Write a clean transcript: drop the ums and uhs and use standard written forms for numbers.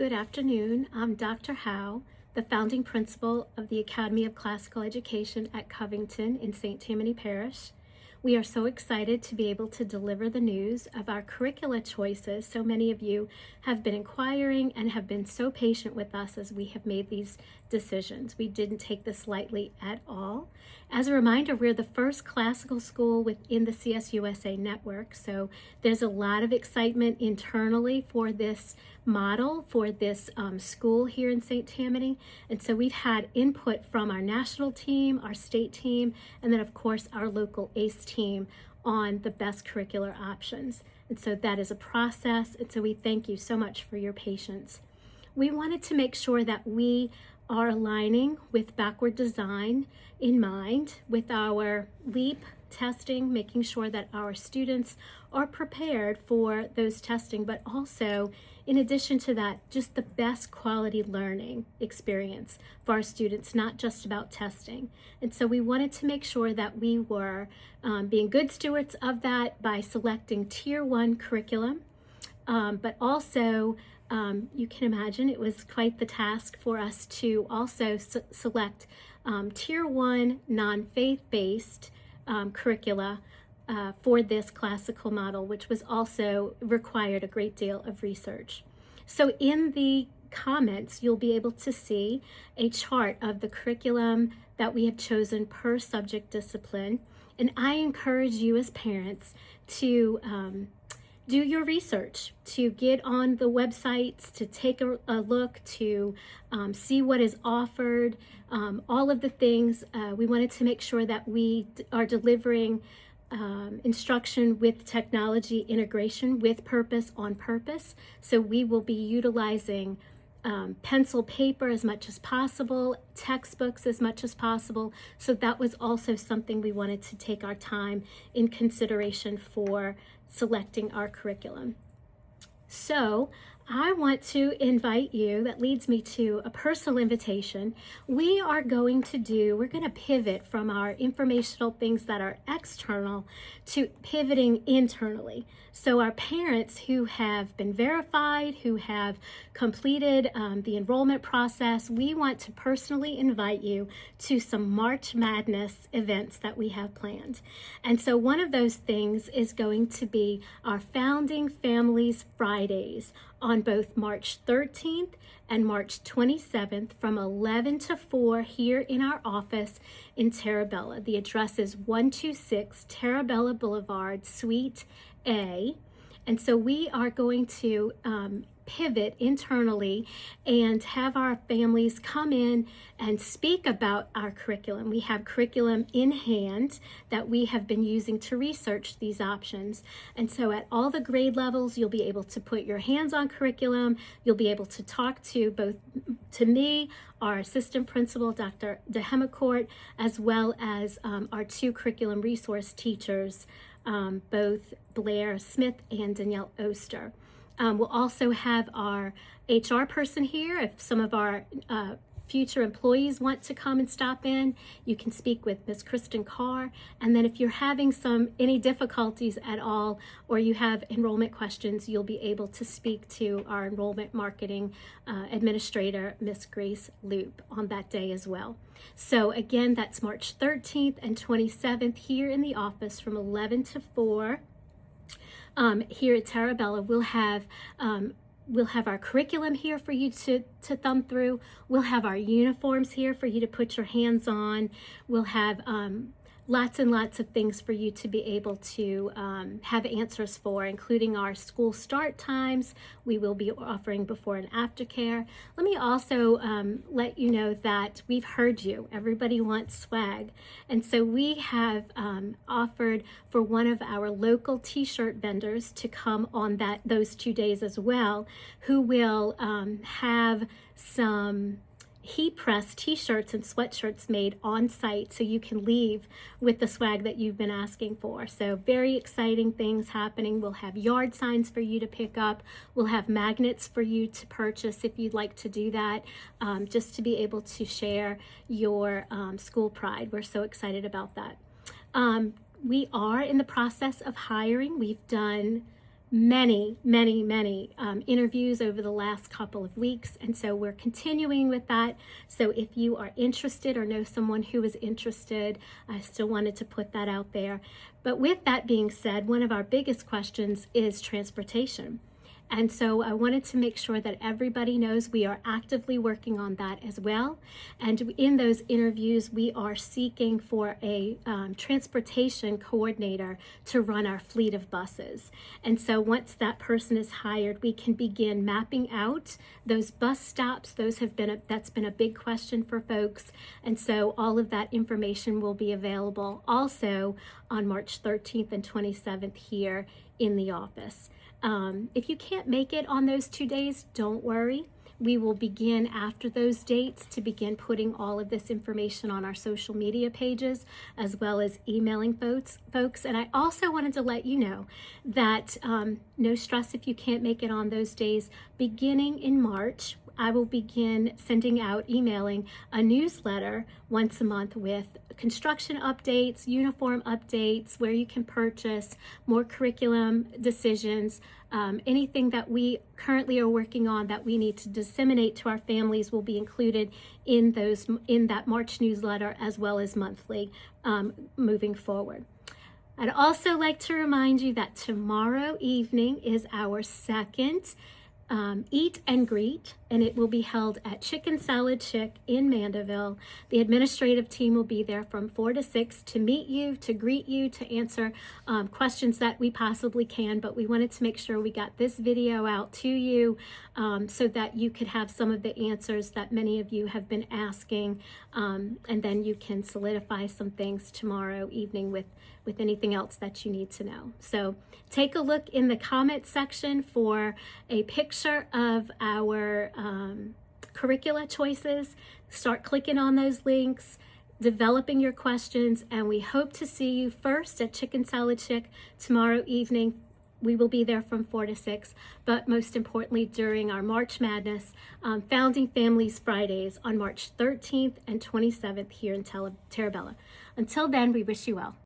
Good afternoon. I'm Dr. Howe, the founding principal of the Academy of Classical Education at Covington in St. Tammany Parish. We are so excited to be able to deliver the news of our curricula choices. So many of you have been inquiring and have been so patient with us as we have made these decisions. We didn't take this lightly at all. As a reminder, we're the first classical school within the CSUSA network, so there's a lot of excitement internally for this model, for this school here in St. Tammany. And so we've had input from our national team, our state team, and then of course our local ACE team on the best curricular options. And so that is a process, and so we thank you so much for your patience. We wanted to make sure that we are aligning with backward design in mind with our LEAP testing, making sure that our students are prepared for those testing, but also in addition to that, just the best quality learning experience for our students, not just about testing. And so we wanted to make sure that we were being good stewards of that by selecting Tier 1 curriculum, but also you can imagine it was quite the task for us to also select Tier 1 non-faith-based curricula for this classical model, which was also required a great deal of research. So in the comments, you'll be able to see a chart of the curriculum that we have chosen per subject discipline. And I encourage you as parents to do your research, to get on the websites, to take a look, to see what is offered, all of the things. We wanted to make sure that we are delivering instruction with technology integration with purpose on purpose. So we will be utilizing pencil paper as much as possible, textbooks as much as possible. So that was also something we wanted to take our time in consideration for selecting our curriculum. So I want to invite you, that leads me to a personal invitation. We're going to pivot from our informational things that are external to pivoting internally. So our parents who have been verified, who have completed the enrollment process, we want to personally invite you to some March Madness events that we have planned. And so one of those things is going to be our Founding Families Fridays on both March 13th and March 27th from 11 to 4 here in our office in Terabella. The address is 126 Terabella Boulevard, Suite A. And so we are going to pivot internally and have our families come in and speak about our curriculum. We have curriculum in hand that we have been using to research these options. And so at all the grade levels, you'll be able to put your hands on curriculum. You'll be able to talk to me, our assistant principal, Dr. DeHemicourt, as well as our two curriculum resource teachers, both Blair Smith and Danielle Oster. We'll also have our HR person here. If some of our future employees want to come and stop in, you can speak with Ms. Kristen Carr. And then if you're having any difficulties at all, or you have enrollment questions, you'll be able to speak to our enrollment marketing administrator, Ms. Grace Loop, on that day as well. So again, that's March 13th and 27th here in the office from 11 to 4. Here at Terabella, we'll have our curriculum here for you to thumb through. We'll have our uniforms here for you to put your hands on. We'll have lots and lots of things for you to be able to have answers for, including our school start times. We will be offering before and after care. Let me also let you know that we've heard you. Everybody wants swag. And so we have offered for one of our local t-shirt vendors to come on those 2 days as well, who will have some heat press t-shirts and sweatshirts made on site so you can leave with the swag that you've been asking for. So very exciting things happening. We'll have yard signs for you to pick up. We'll have magnets for you to purchase if you'd like to do that, just to be able to share your school pride. We're so excited about that. We are in the process of hiring. We've done many interviews over the last couple of weeks, and so we're continuing with that. So if you are interested or know someone who is interested, I still wanted to put that out there. But with that being said, one of our biggest questions is transportation. And so I wanted to make sure that everybody knows we are actively working on that as well. And in those interviews, we are seeking for a transportation coordinator to run our fleet of buses. And so once that person is hired, we can begin mapping out those bus stops. That's been a big question for folks. And so all of that information will be available also on March 13th and 27th here in the office. If you can't make it on those 2 days, don't worry. We will begin after those dates to begin putting all of this information on our social media pages, as well as emailing folks. And I also wanted to let you know that no stress if you can't make it on those days. Beginning in March, I will begin emailing a newsletter once a month with construction updates, uniform updates, where you can purchase, more curriculum decisions, anything that we currently are working on that we need to disseminate to our families will be included in that March newsletter, as well as monthly moving forward. I'd also like to remind you that tomorrow evening is our second Eat and Greet, and it will be held at Chicken Salad Chick in Mandeville. The administrative team will be there from 4 to 6 to meet you, to greet you, to answer questions that we possibly can, but we wanted to make sure we got this video out to you so that you could have some of the answers that many of you have been asking, and then you can solidify some things tomorrow evening with anything else that you need to know. So take a look in the comment section for a picture of our curricula choices. Start clicking on those links, developing your questions, and we hope to see you first at Chicken Salad Chick tomorrow evening. We will be there from 4 to 6, but most importantly during our March Madness Founding Families Fridays on March 13th and 27th here in Terra Bella. Until then, we wish you well.